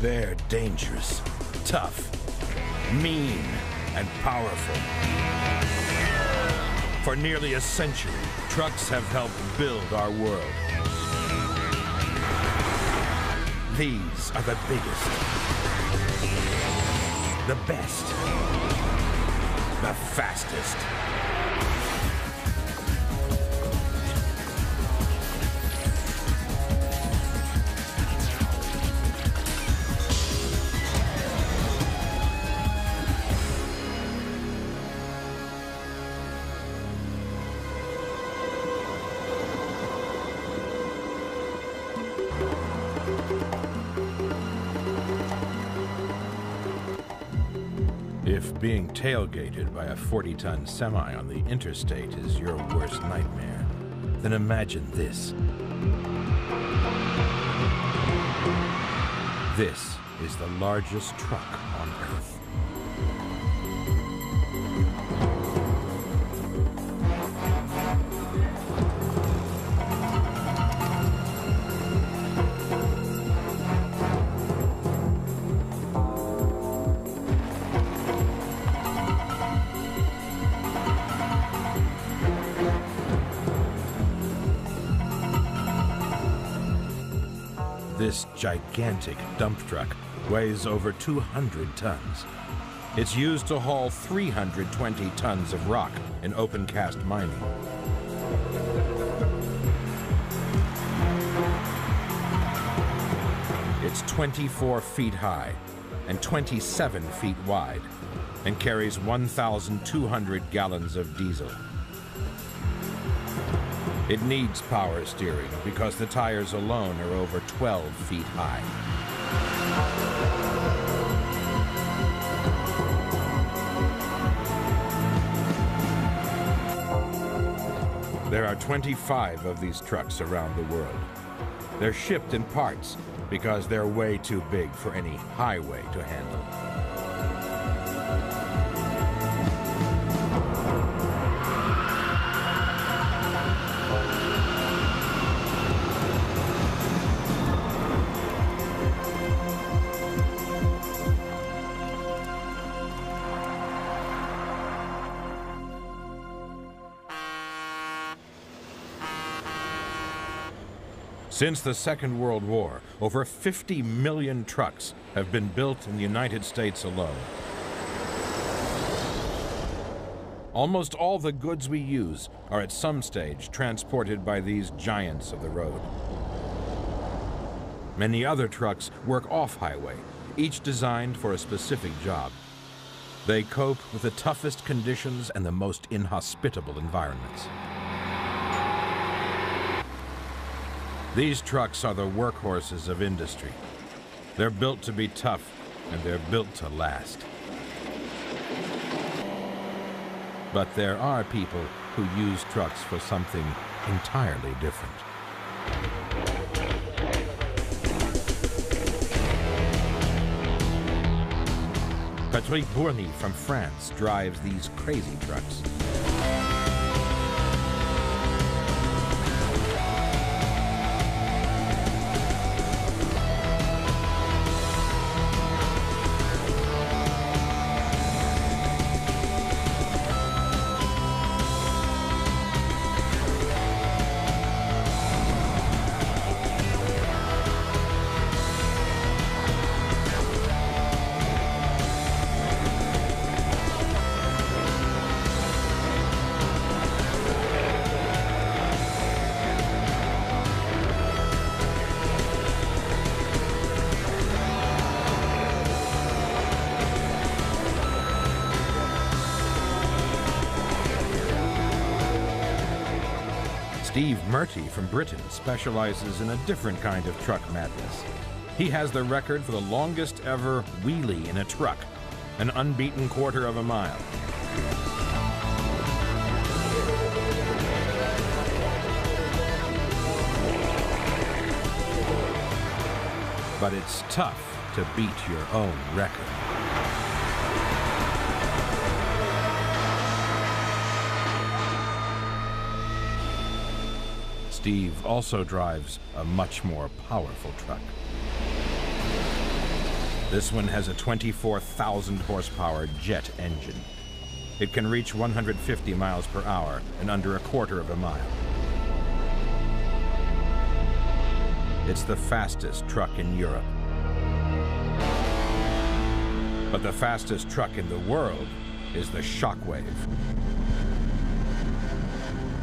They're dangerous, tough, mean, and powerful. For nearly a century, trucks have helped build our world. These are the biggest, the best, the fastest. If being tailgated by a 40-ton semi on the interstate is your worst nightmare, then imagine this. This is the largest truck on Earth. This gigantic dump truck weighs over 200 tons. It's used to haul 320 tons of rock in open-cast mining. It's 24 feet high and 27 feet wide and carries 1,200 gallons of diesel. It needs power steering because the tires alone are over 12 feet high. There are 25 of these trucks around the world. They're shipped in parts because they're way too big for any highway to handle. Since the Second World War, over 50 million trucks have been built in the United States alone. Almost all the goods we use are at some stage transported by these giants of the road. Many other trucks work off-highway, each designed for a specific job. They cope with the toughest conditions and the most inhospitable environments. These trucks are the workhorses of industry. They're built to be tough, and they're built to last. But there are people who use trucks for something entirely different. Patrick Bourny from France drives these crazy trucks. Steve Murty from Britain specializes in a different kind of truck madness. He has the record for the longest ever wheelie in a truck, an unbeaten quarter of a mile. But it's tough to beat your own record. Steve also drives a much more powerful truck. This one has a 24,000 horsepower jet engine. It can reach 150 miles per hour in under a quarter of a mile. It's the fastest truck in Europe. But the fastest truck in the world is the Shockwave.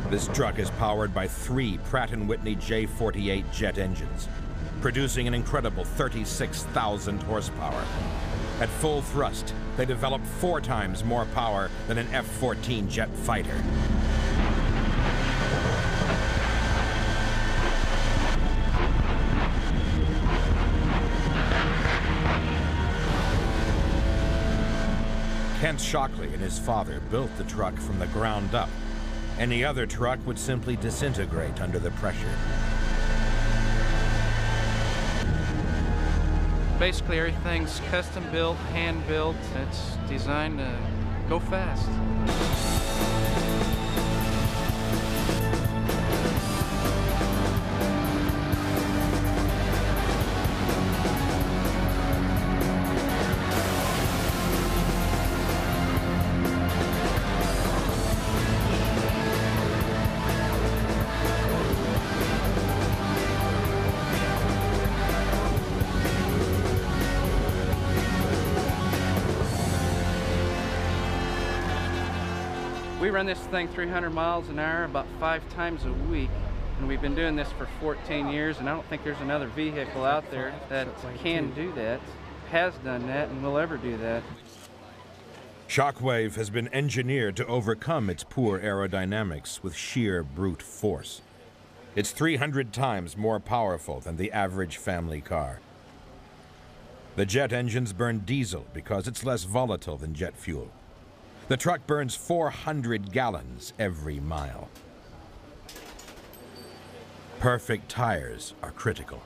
This truck is powered by 3 Pratt & Whitney J48 jet engines, producing an incredible 36,000 horsepower. At full thrust, they develop 4 times more power than an F-14 jet fighter. Kent Shockley and his father built the truck from the ground up. Any other truck would simply disintegrate under the pressure. Basically, everything's custom built, hand built. It's designed to go fast. We run this thing 300 miles an hour about 5 times a week, and we've been doing this for 14 years, and I don't think there's another vehicle out there that can do that, has done that, and will ever do that. Shockwave has been engineered to overcome its poor aerodynamics with sheer brute force. It's 300 times more powerful than the average family car. The jet engines burn diesel because it's less volatile than jet fuel. The truck burns 400 gallons every mile. Perfect tires are critical.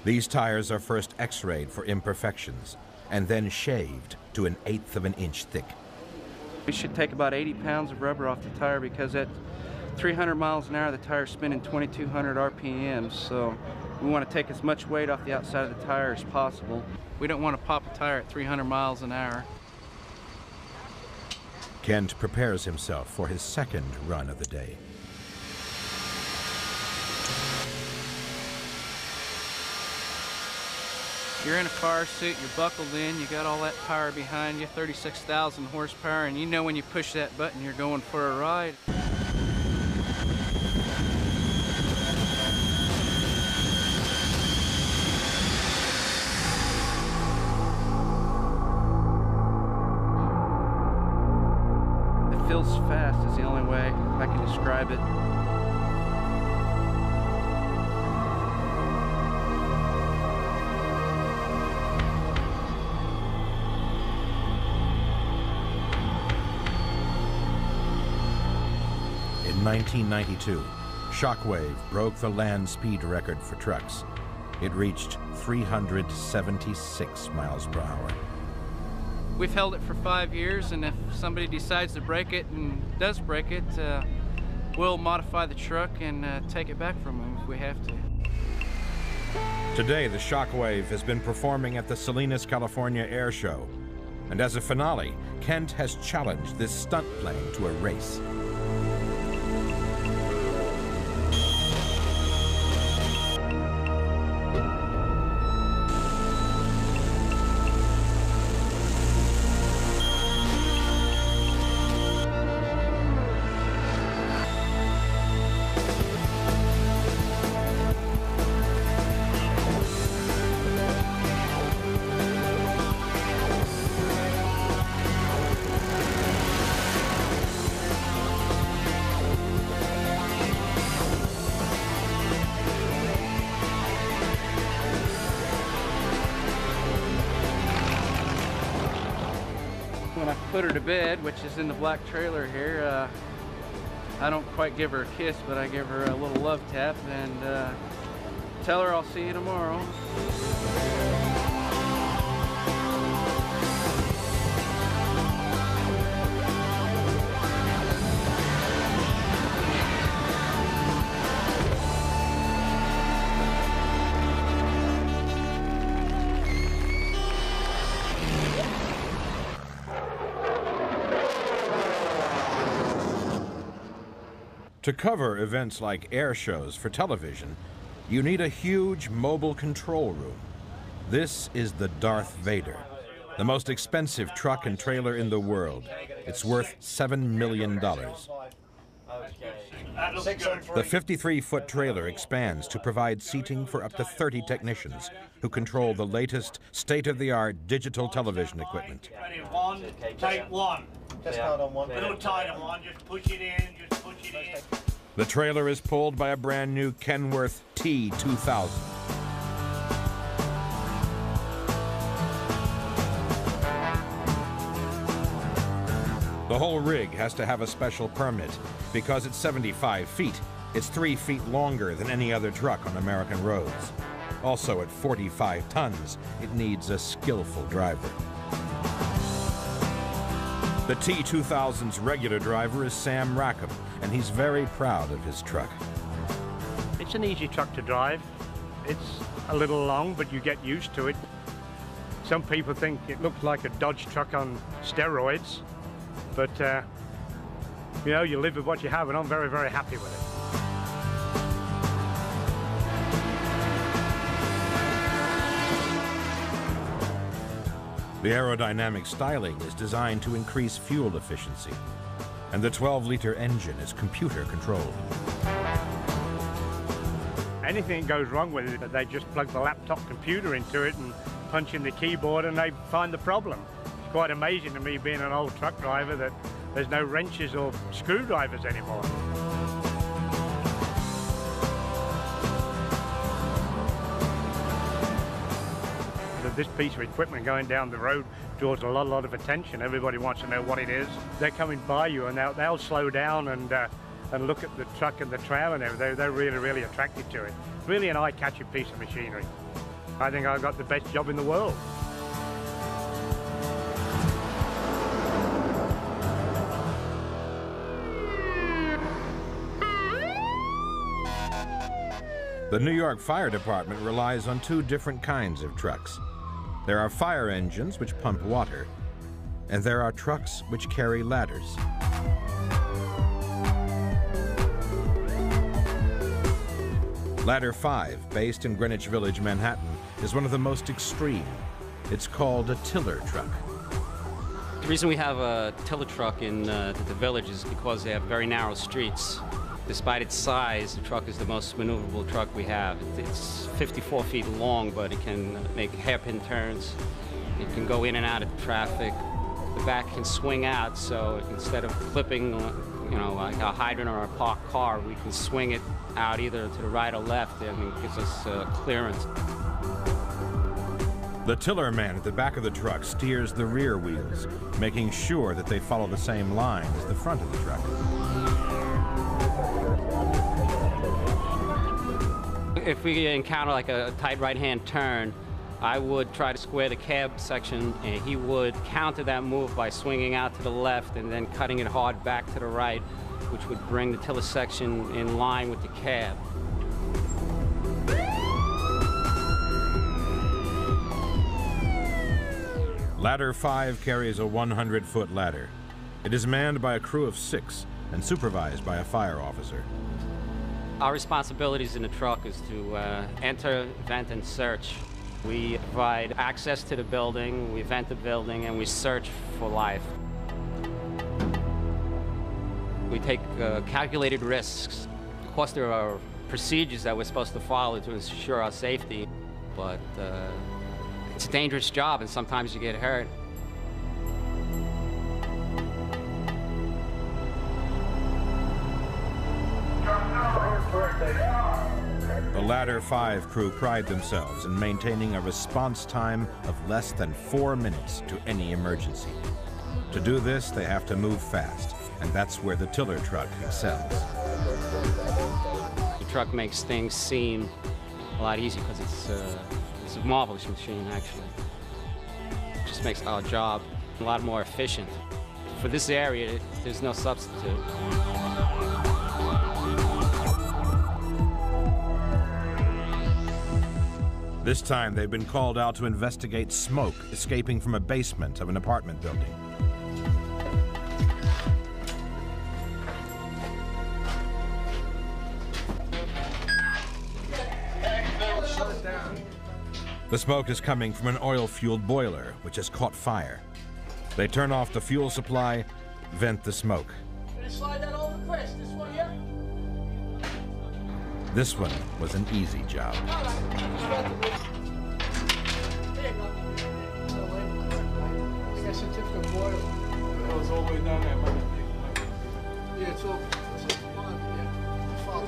These tires are first x-rayed for imperfections and then shaved to 1/8 of an inch thick. We should take about 80 pounds of rubber off the tire because at 300 miles an hour the tire's spinning 2,200 RPMs, so we want to take as much weight off the outside of the tire as possible. We don't want to pop a tire at 300 miles an hour. Kent prepares himself for his second run of the day. You're in a car suit, you're buckled in, you got all that power behind you, 36,000 horsepower, and you know when you push that button you're going for a ride. It feels fast is the only way I can describe it. In 1992, Shockwave broke the land speed record for trucks. It reached 376 miles per hour. We've held it for 5 years, and if somebody decides to break it and does break it, we'll modify the truck and take it back from them if we have to. Today, the Shockwave has been performing at the Salinas, California Air Show. And as a finale, Kent has challenged this stunt plane to a race. When I put her to bed, which is in the black trailer here, I don't quite give her a kiss, but I give her a little love tap and tell her I'll see you tomorrow. To cover events like air shows for television, you need a huge mobile control room. This is the Darth Vader, the most expensive truck and trailer in the world. It's worth $7 million. The 53-foot trailer expands to provide seating for up to 30 technicians who control the latest state-of-the-art digital television equipment. Ready, one, take one. Just hold on one. A little tighter one, just push it in, just push it in. The trailer is pulled by a brand new Kenworth T2000. The whole rig has to have a special permit. Because it's 75 feet, it's 3 feet longer than any other truck on American roads. Also, at 45 tons, it needs a skillful driver. The T2000's regular driver is Sam Rackham, and he's very proud of his truck. It's an easy truck to drive. It's a little long, but you get used to it. Some people think it looks like a Dodge truck on steroids, but you know, you live with what you have, and I'm very, very happy with it. The aerodynamic styling is designed to increase fuel efficiency, and the 12-liter engine is computer-controlled. Anything goes wrong with it, they just plug the laptop computer into it and punch in the keyboard and they find the problem. It's quite amazing to me, being an old truck driver, that there's no wrenches or screwdrivers anymore. This piece of equipment going down the road draws a lot of attention. Everybody wants to know what it is. They're coming by you and they'll slow down and look at the truck and the trailer and everything. They're really, really attracted to it. Really an eye-catching piece of machinery. I think I've got the best job in the world. The New York Fire Department relies on two different kinds of trucks. There are fire engines which pump water, and there are trucks which carry ladders. Ladder 5, based in Greenwich Village, Manhattan, is one of the most extreme. It's called a tiller truck. The reason we have a tiller truck in the village is because they have very narrow streets. Despite its size, the truck is the most maneuverable truck we have. It's 54 feet long, but it can make hairpin turns. It can go in and out of traffic. The back can swing out, so instead of clipping, you know, like a hydrant or a parked car, we can swing it out either to the right or left, and it gives us clearance. The tiller man at the back of the truck steers the rear wheels, making sure that they follow the same line as the front of the truck. If we encounter like a tight right-hand turn, I would try to square the cab section, and he would counter that move by swinging out to the left and then cutting it hard back to the right, which would bring the tiller section in line with the cab. Ladder 5 carries a 100-foot ladder. It is manned by a crew of 6 and supervised by a fire officer. Our responsibilities in the truck is to enter, vent, and search. We provide access to the building, we vent the building, and we search for life. We take calculated risks. Of course, there are procedures that we're supposed to follow to ensure our safety, but it's a dangerous job, and sometimes you get hurt. The Ladder 5 crew pride themselves in maintaining a response time of less than 4 minutes to any emergency. To do this, they have to move fast, and that's where the tiller truck excels. The truck makes things seem a lot easier because it's a marvelous machine, actually. It just makes our job a lot more efficient. For this area, there's no substitute. This time, they've been called out to investigate smoke escaping from a basement of an apartment building. The smoke is coming from an oil-fueled boiler, which has caught fire. They turn off the fuel supply, vent the smoke. Gonna slide that over, Chris. This one, yeah? This one was an easy job. All right. There you go. I got certificate of oil. It was all the way down there, man. Yeah, it's all fine. Yeah. It's fine.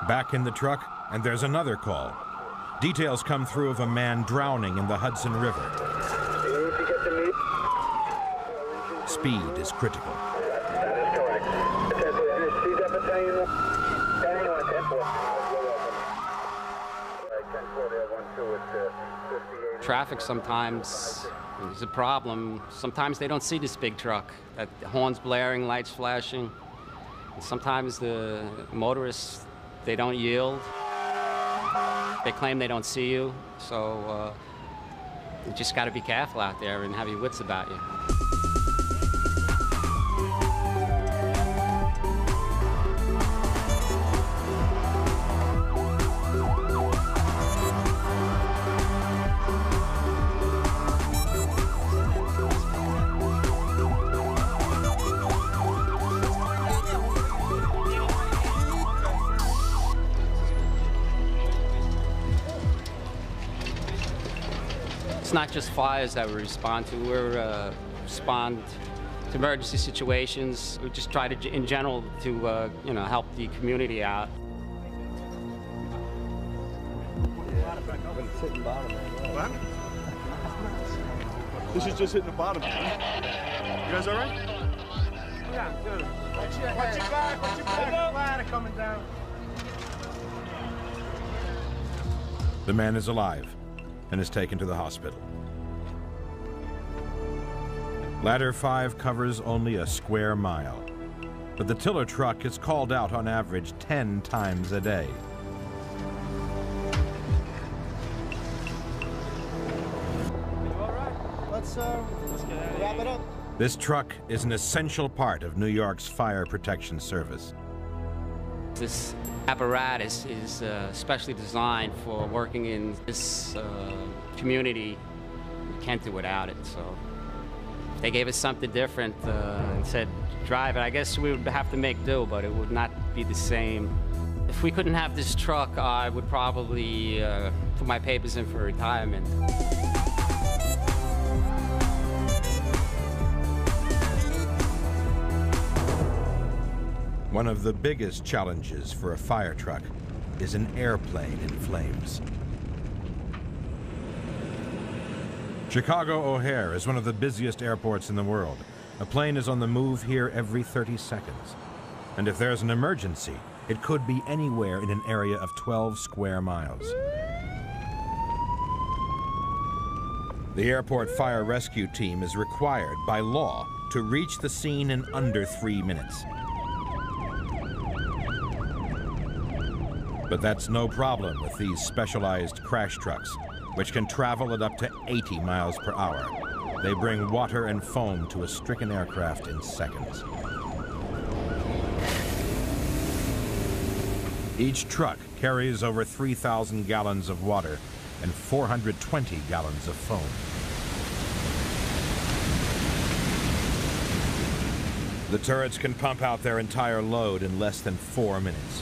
Back in the truck, and there's another call. Details come through of a man drowning in the Hudson River. Speed is critical. That is correct. See that battalion? Traffic sometimes is a problem. Sometimes they don't see this big truck. That horns blaring, lights flashing. And sometimes the motorists, they don't yield. They claim they don't see you. So you just got to be careful out there and have your wits about you. It's not just fires that we respond to. We respond to emergency situations. We just try to, in general, to help the community out. What? This is just hitting the bottom. You guys all right? Yeah, good. Watch your back, ladder coming down. The man is alive and is taken to the hospital. Ladder 5 covers only a square mile, but the tiller truck is called out on average 10 times a day. All right. Let's wrap it up. This truck is an essential part of New York's fire protection service. This apparatus is specially designed for working in this community. We can't do without it. So if they gave us something different and said, drive it, I guess we would have to make do, but it would not be the same. If we couldn't have this truck, I would probably put my papers in for retirement. One of the biggest challenges for a fire truck is an airplane in flames. Chicago O'Hare is one of the busiest airports in the world. A plane is on the move here every 30 seconds. And if there's an emergency, it could be anywhere in an area of 12 square miles. The airport fire rescue team is required by law to reach the scene in under 3 minutes. But that's no problem with these specialized crash trucks, which can travel at up to 80 miles per hour. They bring water and foam to a stricken aircraft in seconds. Each truck carries over 3,000 gallons of water and 420 gallons of foam. The turrets can pump out their entire load in less than 4 minutes.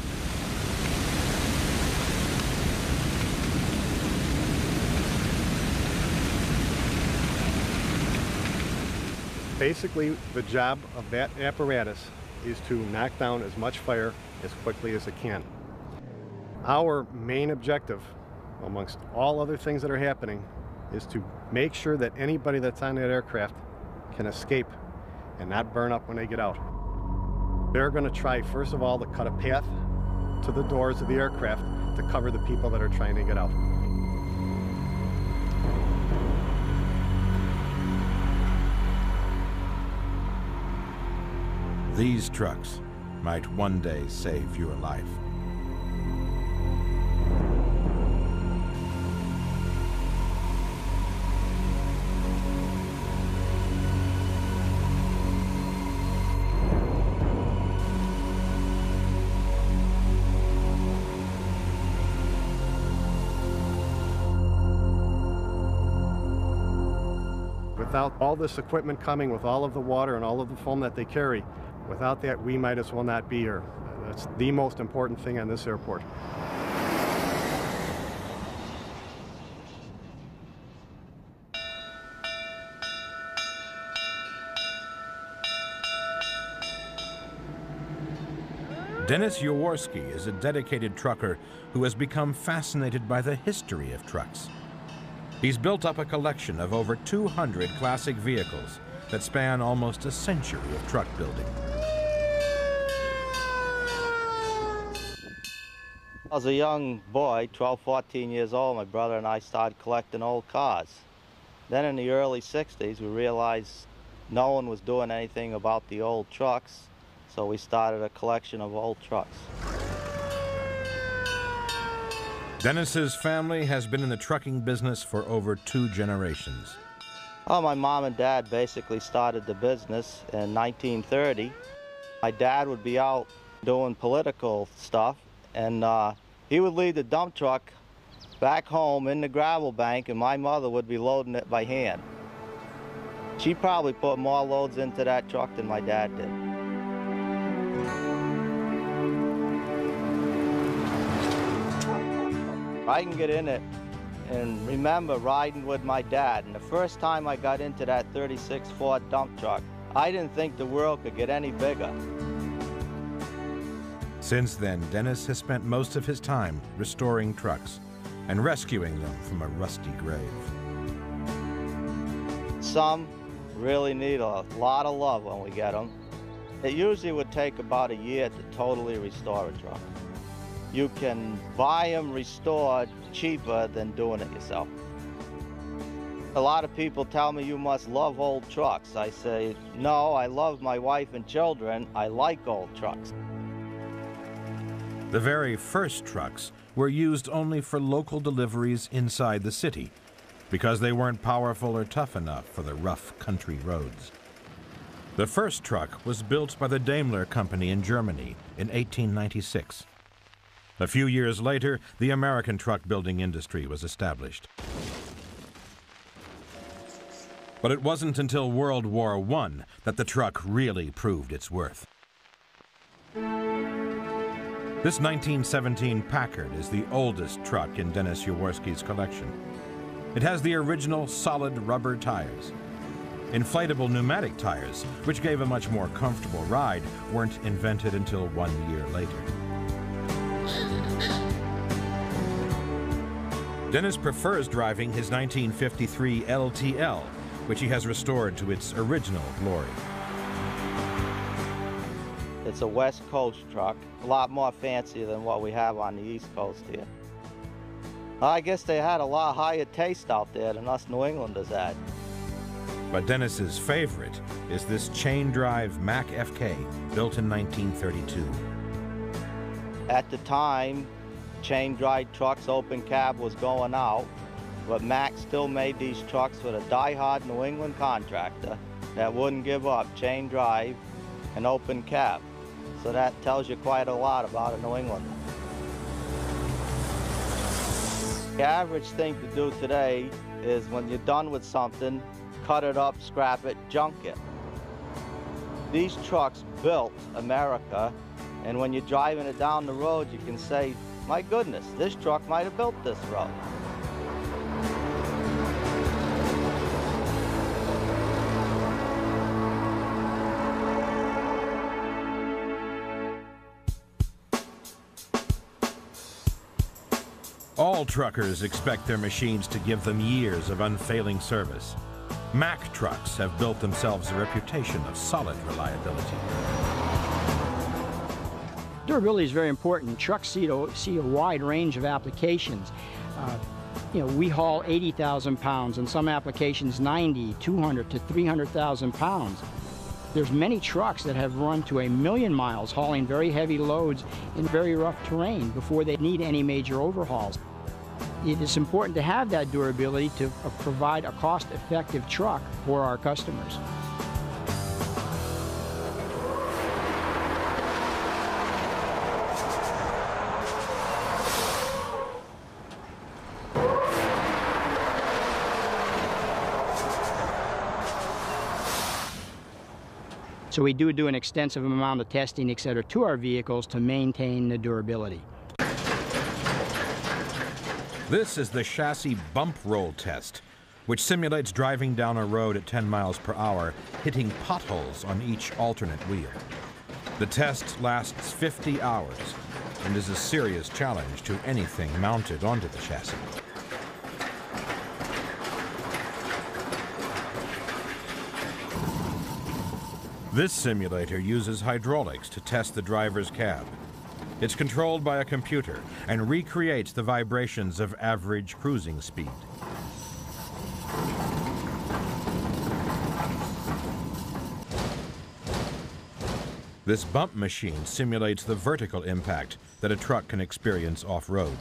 Basically, the job of that apparatus is to knock down as much fire as quickly as it can. Our main objective, amongst all other things that are happening, is to make sure that anybody that's on that aircraft can escape and not burn up when they get out. They're going to try, first of all, to cut a path to the doors of the aircraft to cover the people that are trying to get out. These trucks might one day save your life. Without all this equipment coming with all of the water and all of the foam that they carry, without that, we might as well not be here. That's the most important thing on this airport. Dennis Yaworsky is a dedicated trucker who has become fascinated by the history of trucks. He's built up a collection of over 200 classic vehicles that span almost a century of truck building. As a young boy, 12, 14 years old, my brother and I started collecting old cars. Then in the early 60s, we realized no one was doing anything about the old trucks, so we started a collection of old trucks. Dennis's family has been in the trucking business for over 2 generations. Oh, my mom and dad basically started the business in 1930. My dad would be out doing political stuff, and he would leave the dump truck back home in the gravel bank, and my mother would be loading it by hand. She probably put more loads into that truck than my dad did. I can get in it and remember riding with my dad, and the first time I got into that 36 Ford dump truck, I didn't think the world could get any bigger. Since then, Dennis has spent most of his time restoring trucks and rescuing them from a rusty grave. Some really need a lot of love when we get them. It usually would take about a year to totally restore a truck. You can buy them restored cheaper than doing it yourself. A lot of people tell me you must love old trucks. I say, no, I love my wife and children. I like old trucks. The very first trucks were used only for local deliveries inside the city because they weren't powerful or tough enough for the rough country roads. The first truck was built by the Daimler Company in Germany in 1896. A few years later, the American truck building industry was established. But it wasn't until World War I that the truck really proved its worth. This 1917 Packard is the oldest truck in Dennis Yaworsky's collection. It has the original solid rubber tires. Inflatable pneumatic tires, which gave a much more comfortable ride, weren't invented until 1 year later. Dennis prefers driving his 1953 LTL, which he has restored to its original glory. It's a West Coast truck, a lot more fancier than what we have on the East Coast here. I guess they had a lot higher taste out there than us New Englanders had. But Dennis's favorite is this chain drive Mack FK, built in 1932. At the time, chain drive trucks, open cab was going out, but Mack still made these trucks for the die-hard New England contractor that wouldn't give up chain drive and open cab. So that tells you quite a lot about a New Englander. The average thing to do today is when you're done with something, cut it up, scrap it, junk it. These trucks built America, and when you're driving it down the road, you can say, my goodness, this truck might have built this road. All truckers expect their machines to give them years of unfailing service. Mack trucks have built themselves a reputation of solid reliability. Durability is very important. Trucks see a wide range of applications. We haul 80,000 pounds, and some applications 90, 200 to 300,000 pounds. There's many trucks that have run to 1,000,000 miles hauling very heavy loads in very rough terrain before they need any major overhauls. It is important to have that durability to provide a cost-effective truck for our customers. So we do an extensive amount of testing, etc., to our vehicles to maintain the durability. This is the chassis bump roll test, which simulates driving down a road at 10 miles per hour, hitting potholes on each alternate wheel. The test lasts 50 hours and is a serious challenge to anything mounted onto the chassis. This simulator uses hydraulics to test the driver's cab. It's controlled by a computer and recreates the vibrations of average cruising speed. This bump machine simulates the vertical impact that a truck can experience off-road.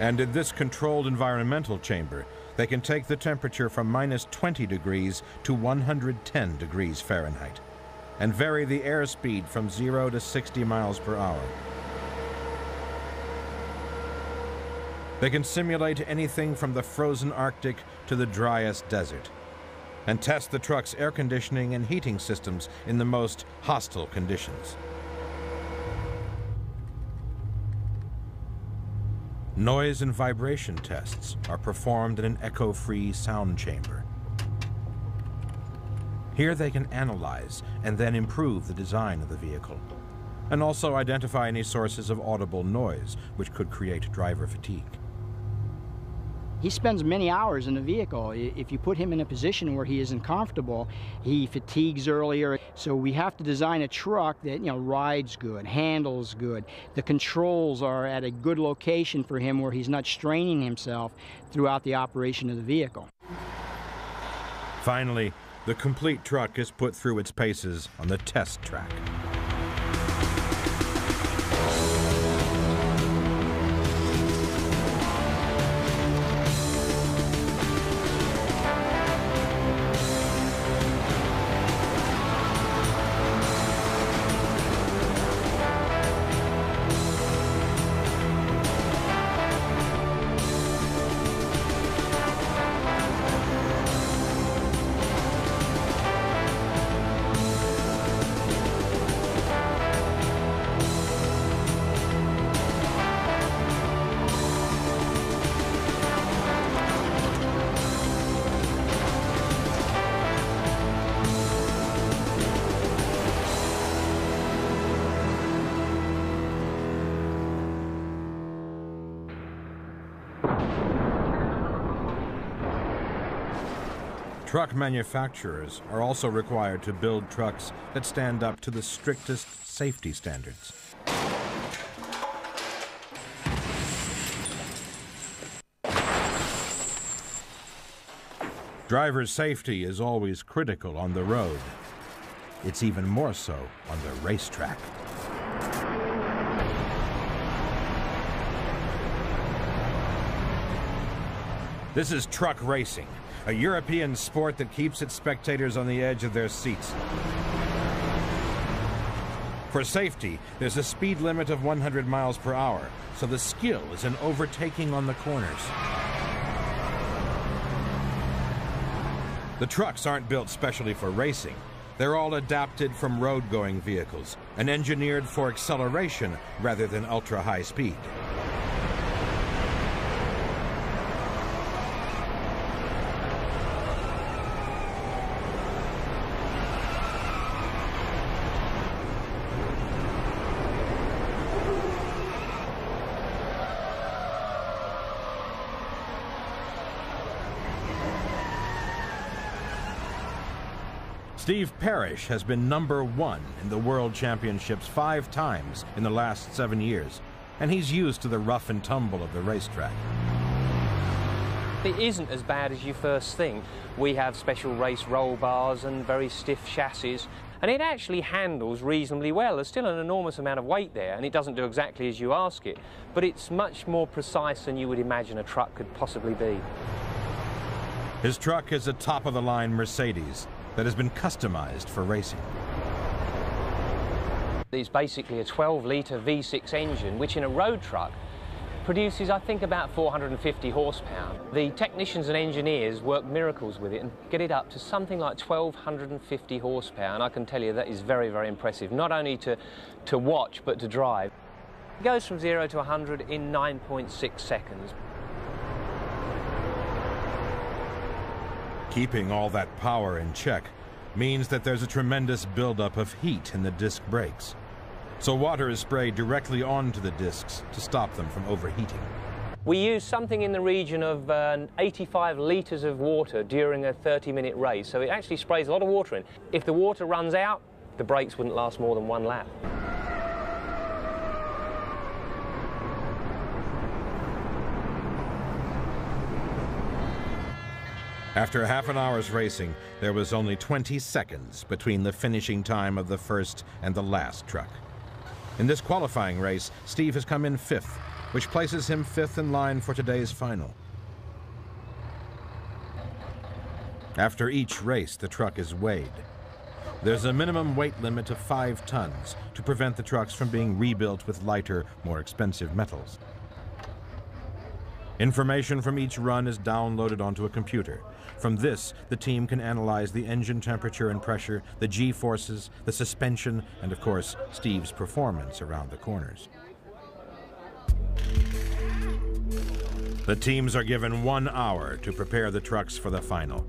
And in this controlled environmental chamber, they can take the temperature from -20 degrees to 110 degrees Fahrenheit and vary the airspeed from 0 to 60 miles per hour. They can simulate anything from the frozen Arctic to the driest desert and test the truck's air conditioning and heating systems in the most hostile conditions. Noise and vibration tests are performed in an echo-free sound chamber. Here they can analyze and then improve the design of the vehicle, and also identify any sources of audible noise which could create driver fatigue. He spends many hours in the vehicle. If you put him in a position where he isn't comfortable, he fatigues earlier. So we have to design a truck that, rides good, handles good. The controls are at a good location for him where he's not straining himself throughout the operation of the vehicle. Finally, the complete truck is put through its paces on the test track. Truck manufacturers are also required to build trucks that stand up to the strictest safety standards. Driver safety is always critical on the road. It's even more so on the racetrack. This is truck racing, a European sport that keeps its spectators on the edge of their seats. For safety, there's a speed limit of 100 miles per hour, so the skill is in overtaking on the corners. The trucks aren't built specially for racing. They're all adapted from road-going vehicles and engineered for acceleration rather than ultra-high speed. Steve Parrish has been #1 in the World Championships 5 times in the last 7 years, and he's used to the rough and tumble of the racetrack. It isn't as bad as you first think. We have special race roll bars and very stiff chassis, and it actually handles reasonably well. There's still an enormous amount of weight there, and it doesn't do exactly as you ask it, but it's much more precise than you would imagine a truck could possibly be. His truck is a top-of-the-line Mercedes that has been customized for racing. It's basically a 12-litre V6 engine, which in a road truck produces, I think, about 450 horsepower. The technicians and engineers work miracles with it and get it up to something like 1,250 horsepower, and I can tell you that is very, very impressive, not only to watch but to drive. It goes from 0 to 100 in 9.6 seconds. Keeping all that power in check means that there's a tremendous buildup of heat in the disc brakes. So water is sprayed directly onto the discs to stop them from overheating. We use something in the region of 85 litres of water during a 30-minute race, so it actually sprays a lot of water in. If the water runs out, the brakes wouldn't last more than one lap. After half an hour's racing, there was only 20 seconds between the finishing time of the first and the last truck. In this qualifying race, Steve has come in 5th, which places him 5th in line for today's final. After each race, the truck is weighed. There's a minimum weight limit of 5 tons to prevent the trucks from being rebuilt with lighter, more expensive metals. Information from each run is downloaded onto a computer. From this, the team can analyze the engine temperature and pressure, the G-forces, the suspension, and of course, Steve's performance around the corners. The teams are given 1 hour to prepare the trucks for the final.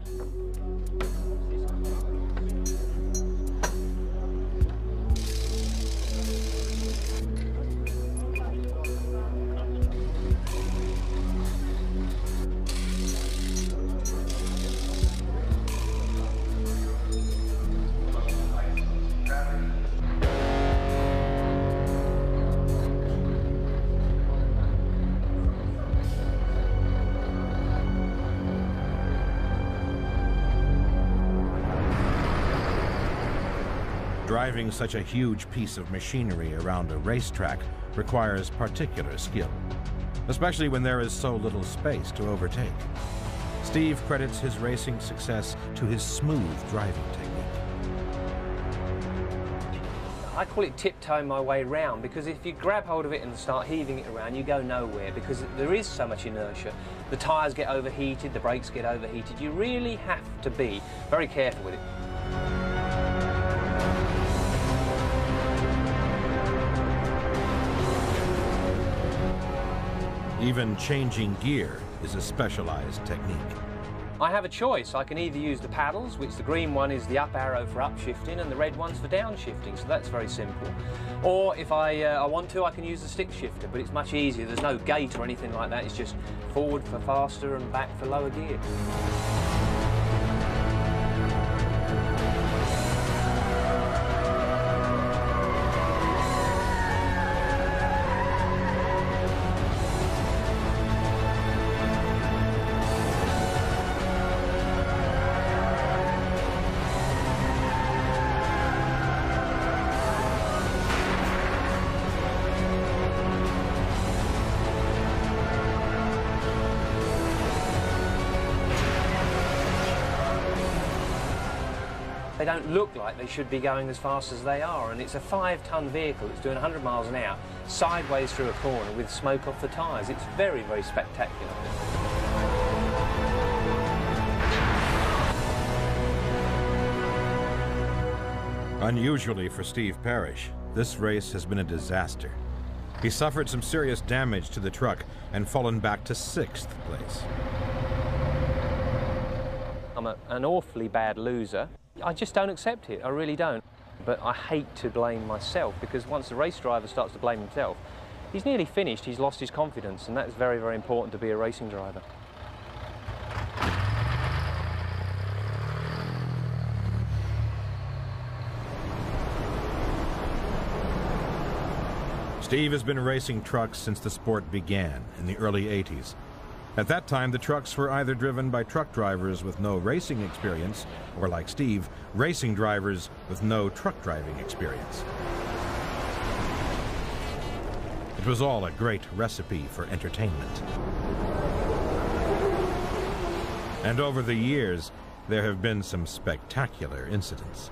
Driving such a huge piece of machinery around a racetrack requires particular skill, especially when there is so little space to overtake. Steve credits his racing success to his smooth driving technique. I call it tiptoeing my way round, because if you grab hold of it and start heaving it around, you go nowhere, because there is so much inertia. The tyres get overheated, the brakes get overheated. You really have to be very careful with it. Even changing gear is a specialized technique. I have a choice. I can either use the paddles, which the green one is the up arrow for upshifting and the red one's for downshifting, so that's very simple. Or if I want to, I can use the stick shifter, but it's much easier. There's no gate or anything like that. It's just forward for faster and back for lower gear. They don't look like they should be going as fast as they are, and it's a 5-ton vehicle that's doing 100 miles an hour sideways through a corner with smoke off the tyres. It's very, very spectacular. Unusually for Steve Parrish, this race has been a disaster. He suffered some serious damage to the truck and fallen back to 6th place. I'm an awfully bad loser. I just don't accept it, I really don't. But I hate to blame myself, because once the race driver starts to blame himself, he's nearly finished, he's lost his confidence, and that's very, very important to be a racing driver. Steve has been racing trucks since the sport began in the early 80s. At that time, the trucks were either driven by truck drivers with no racing experience, or like Steve, racing drivers with no truck driving experience. It was all a great recipe for entertainment. And over the years, there have been some spectacular incidents.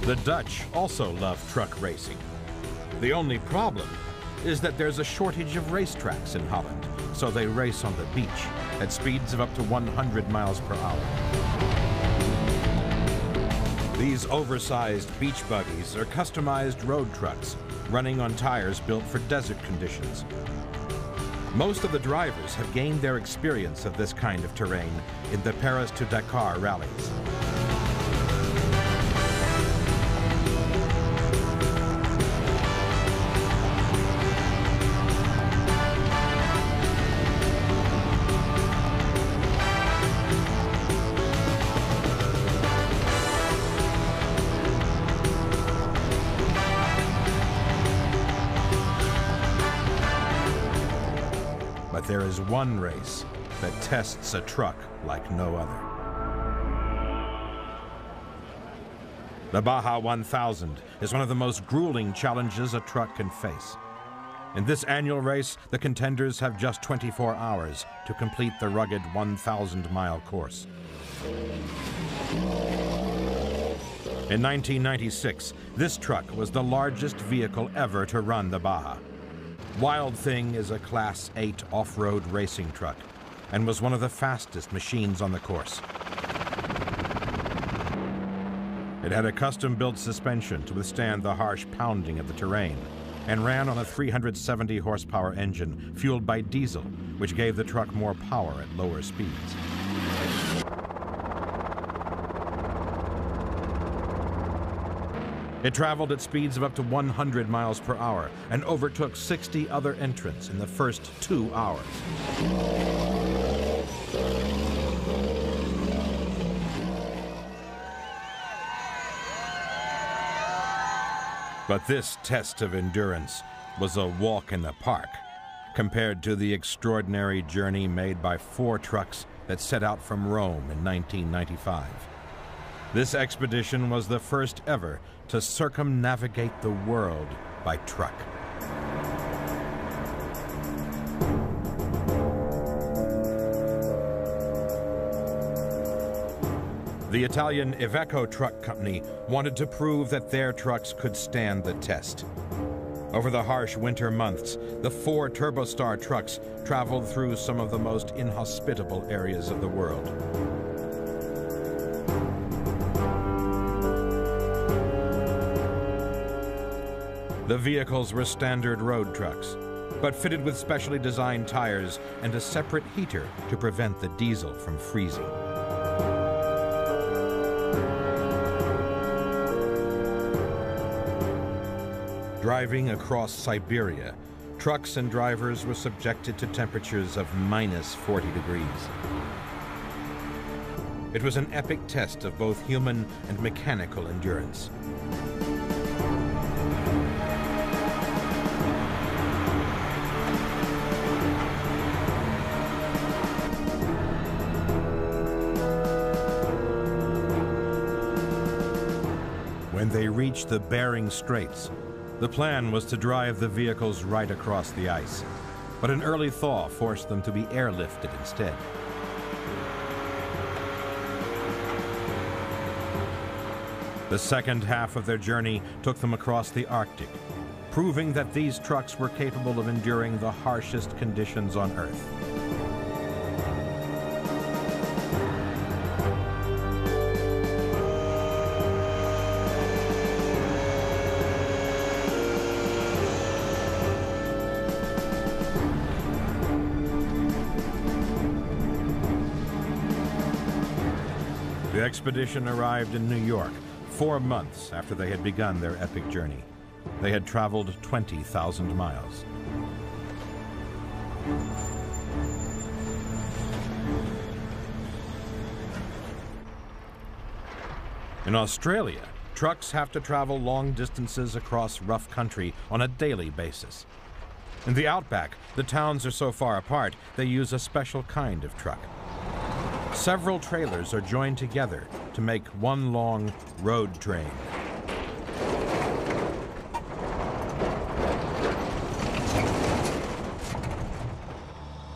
The Dutch also love truck racing. The only problem is that there's a shortage of racetracks in Holland, so they race on the beach at speeds of up to 100 miles per hour. These oversized beach buggies are customized road trucks running on tires built for desert conditions. Most of the drivers have gained their experience of this kind of terrain in the Paris to Dakar rallies. But there is one race that tests a truck like no other. The Baja 1000 is one of the most grueling challenges a truck can face. In this annual race, the contenders have just 24 hours to complete the rugged 1,000-mile course. In 1996, this truck was the largest vehicle ever to run the Baja. Wild Thing is a Class 8 off-road racing truck and was one of the fastest machines on the course. It had a custom-built suspension to withstand the harsh pounding of the terrain and ran on a 370 horsepower engine fueled by diesel, which gave the truck more power at lower speeds. It traveled at speeds of up to 100 miles per hour and overtook 60 other entrants in the first 2 hours. But this test of endurance was a walk in the park compared to the extraordinary journey made by 4 trucks that set out from Rome in 1995. This expedition was the first ever to circumnavigate the world by truck. The Italian Iveco Truck Company wanted to prove that their trucks could stand the test. Over the harsh winter months, the 4 Turbostar trucks traveled through some of the most inhospitable areas of the world. The vehicles were standard road trucks, but fitted with specially designed tires and a separate heater to prevent the diesel from freezing. Driving across Siberia, trucks and drivers were subjected to temperatures of minus 40 degrees. It was an epic test of both human and mechanical endurance. When they reached the Bering Straits, the plan was to drive the vehicles right across the ice, but an early thaw forced them to be airlifted instead. The second half of their journey took them across the Arctic, proving that these trucks were capable of enduring the harshest conditions on Earth. The expedition arrived in New York 4 months after they had begun their epic journey. They had traveled 20,000 miles. In Australia, trucks have to travel long distances across rough country on a daily basis. In the outback, the towns are so far apart, they use a special kind of truck. Several trailers are joined together to make one long road train.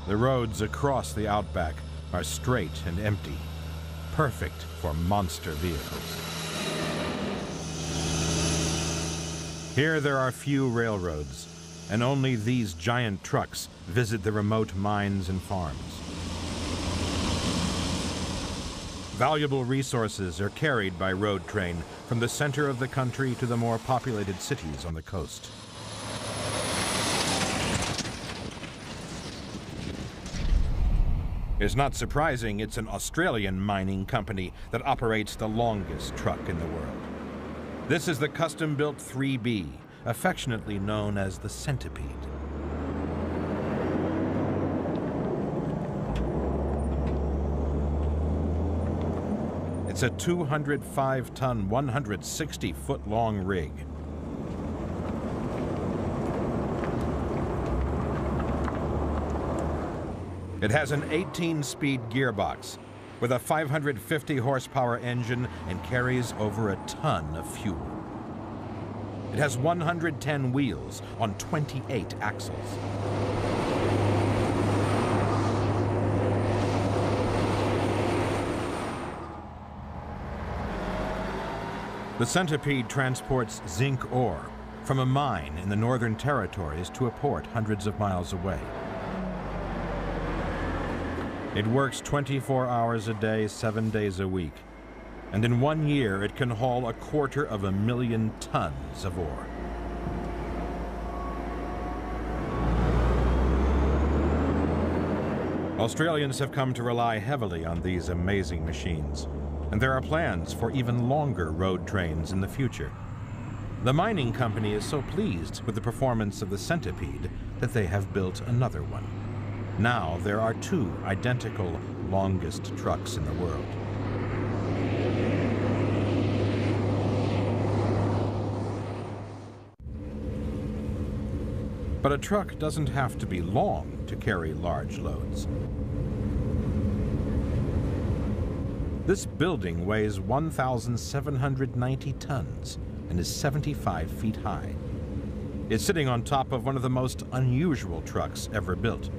The roads across the outback are straight and empty, perfect for monster vehicles. Here there are few railroads, and only these giant trucks visit the remote mines and farms. Valuable resources are carried by road train from the center of the country to the more populated cities on the coast. It's not surprising it's an Australian mining company that operates the longest truck in the world. This is the custom-built 3B, affectionately known as the Centipede. It's a 205-ton, 160-foot-long rig. It has an 18-speed gearbox with a 550-horsepower engine and carries over a ton of fuel. It has 110 wheels on 28 axles. The Centipede transports zinc ore from a mine in the Northern Territories to a port hundreds of miles away. It works 24 hours a day, 7 days a week. And in 1 year, it can haul 250,000 tons of ore. Australians have come to rely heavily on these amazing machines, and there are plans for even longer road trains in the future. The mining company is so pleased with the performance of the Centipede that they have built another one. Now there are 2 identical longest trucks in the world. But a truck doesn't have to be long to carry large loads. This building weighs 1,790 tons and is 75 feet high. It's sitting on top of one of the most unusual trucks ever built.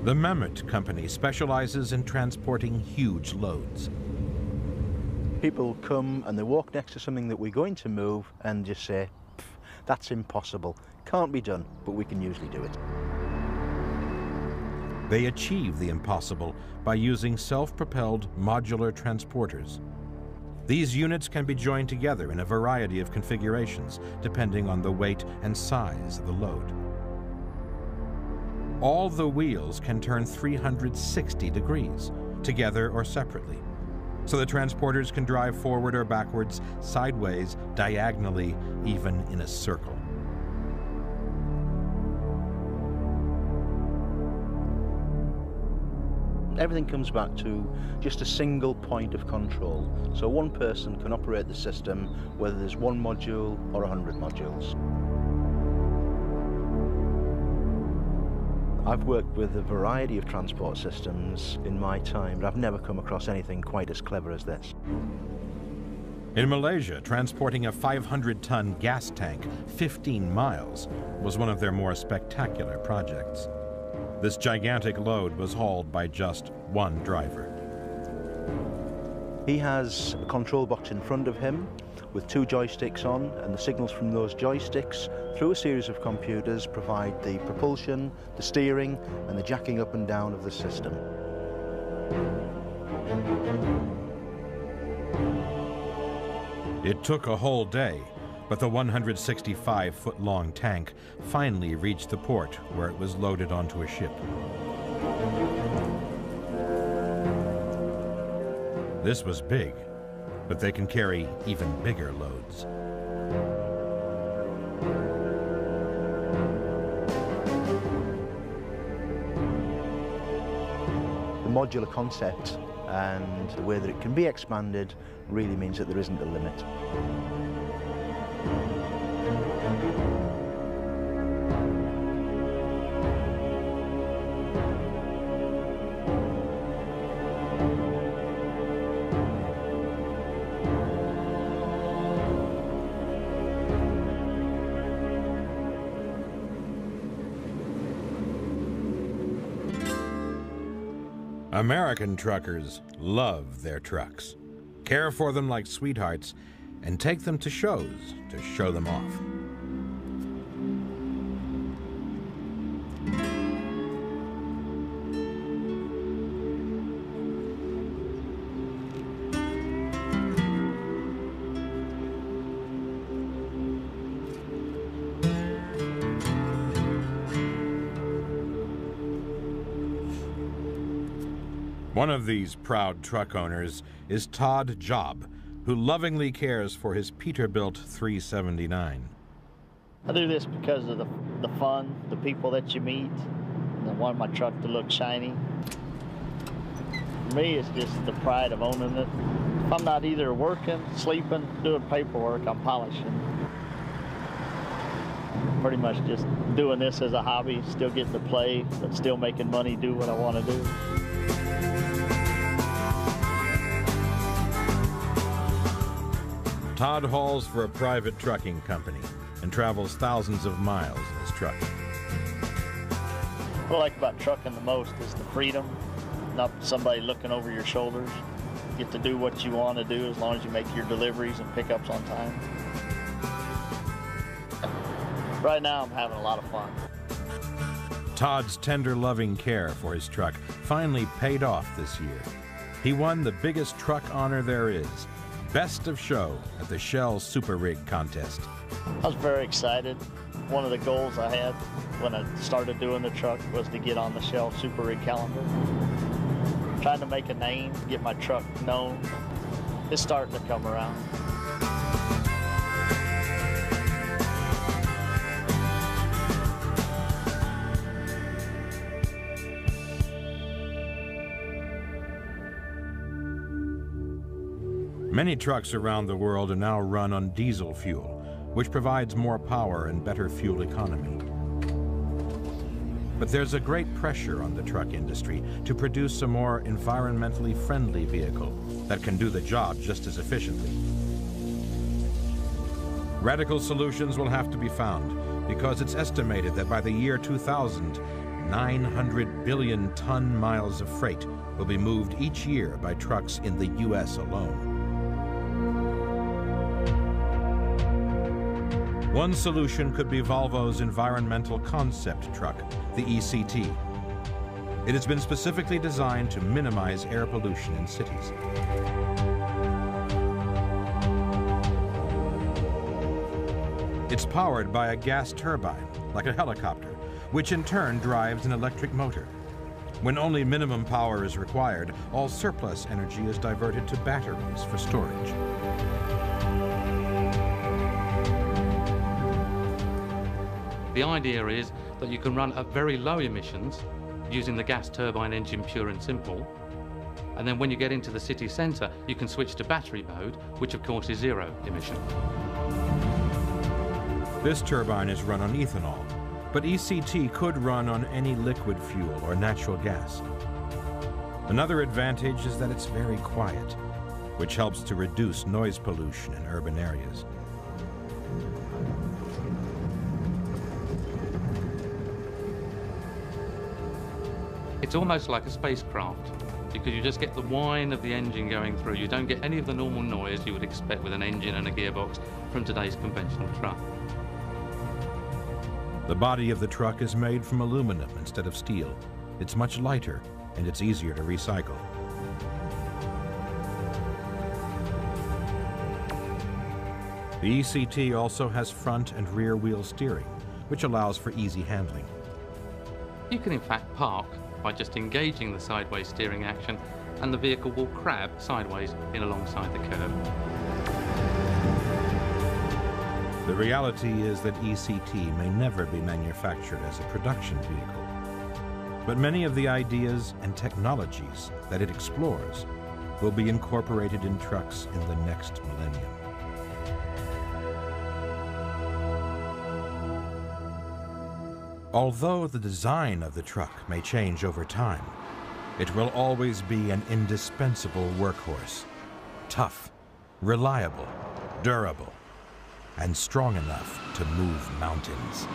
The Mammoth Company specializes in transporting huge loads. People come and they walk next to something that we're going to move and just say, that's impossible, can't be done, but we can usually do it. They achieve the impossible by using self-propelled modular transporters. These units can be joined together in a variety of configurations, depending on the weight and size of the load. All the wheels can turn 360 degrees, together or separately, so the transporters can drive forward or backwards, sideways, diagonally, even in a circle. Everything comes back to just a single point of control, so one person can operate the system, whether there's 1 module or 100 modules. I've worked with a variety of transport systems in my time, but I've never come across anything quite as clever as this. In Malaysia, transporting a 500-ton gas tank 15 miles was one of their more spectacular projects. This gigantic load was hauled by just 1 driver. He has a control box in front of him with 2 joysticks on, and the signals from those joysticks through a series of computers provide the propulsion, the steering, and the jacking up and down of the system. It took a whole day, but the 165-foot-long tank finally reached the port where it was loaded onto a ship. This was big, but they can carry even bigger loads. The modular concept and the way that it can be expanded really means that there isn't a limit. American truckers love their trucks, care for them like sweethearts, and take them to shows to show them off. One of these proud truck owners is Todd Job, who lovingly cares for his Peterbilt 379. I do this because of the fun, the people that you meet, and I want my truck to look shiny. For me, it's just the pride of owning it. If I'm not either working, sleeping, doing paperwork, I'm polishing. Pretty much just doing this as a hobby, still getting to play, but still making money, do what I want to do. Todd hauls for a private trucking company and travels thousands of miles in his truck. What I like about trucking the most is the freedom, not somebody looking over your shoulders. You get to do what you want to do as long as you make your deliveries and pickups on time. Right now, I'm having a lot of fun. Todd's tender, loving care for his truck finally paid off this year. He won the biggest truck honor there is, Best of Show at the Shell Super Rig Contest. I was very excited. One of the goals I had when I started doing the truck was to get on the Shell Super Rig calendar. Trying to make a name, get my truck known. It's starting to come around. Many trucks around the world are now run on diesel fuel, which provides more power and better fuel economy. But there's a great pressure on the truck industry to produce a more environmentally friendly vehicle that can do the job just as efficiently. Radical solutions will have to be found because it's estimated that by the year 2000, 900 billion ton miles of freight will be moved each year by trucks in the U.S. alone. One solution could be Volvo's environmental concept truck, the ECT. It has been specifically designed to minimize air pollution in cities. It's powered by a gas turbine, like a helicopter, which in turn drives an electric motor. When only minimum power is required, all surplus energy is diverted to batteries for storage. The idea is that you can run at very low emissions using the gas turbine engine pure and simple. And then when you get into the city centre, you can switch to battery mode, which of course is zero emission. This turbine is run on ethanol, but ECT could run on any liquid fuel or natural gas. Another advantage is that it's very quiet, which helps to reduce noise pollution in urban areas. It's almost like a spacecraft because you just get the whine of the engine going through. You don't get any of the normal noise you would expect with an engine and a gearbox from today's conventional truck. The body of the truck is made from aluminum instead of steel. It's much lighter and it's easier to recycle. The ECT also has front and rear wheel steering, which allows for easy handling. You can in fact park by just engaging the sideways steering action, and the vehicle will crab sideways in alongside the curb. The reality is that ECT may never be manufactured as a production vehicle, but many of the ideas and technologies that it explores will be incorporated in trucks in the next millennium. Although the design of the truck may change over time, it will always be an indispensable workhorse. Tough, reliable, durable, and strong enough to move mountains.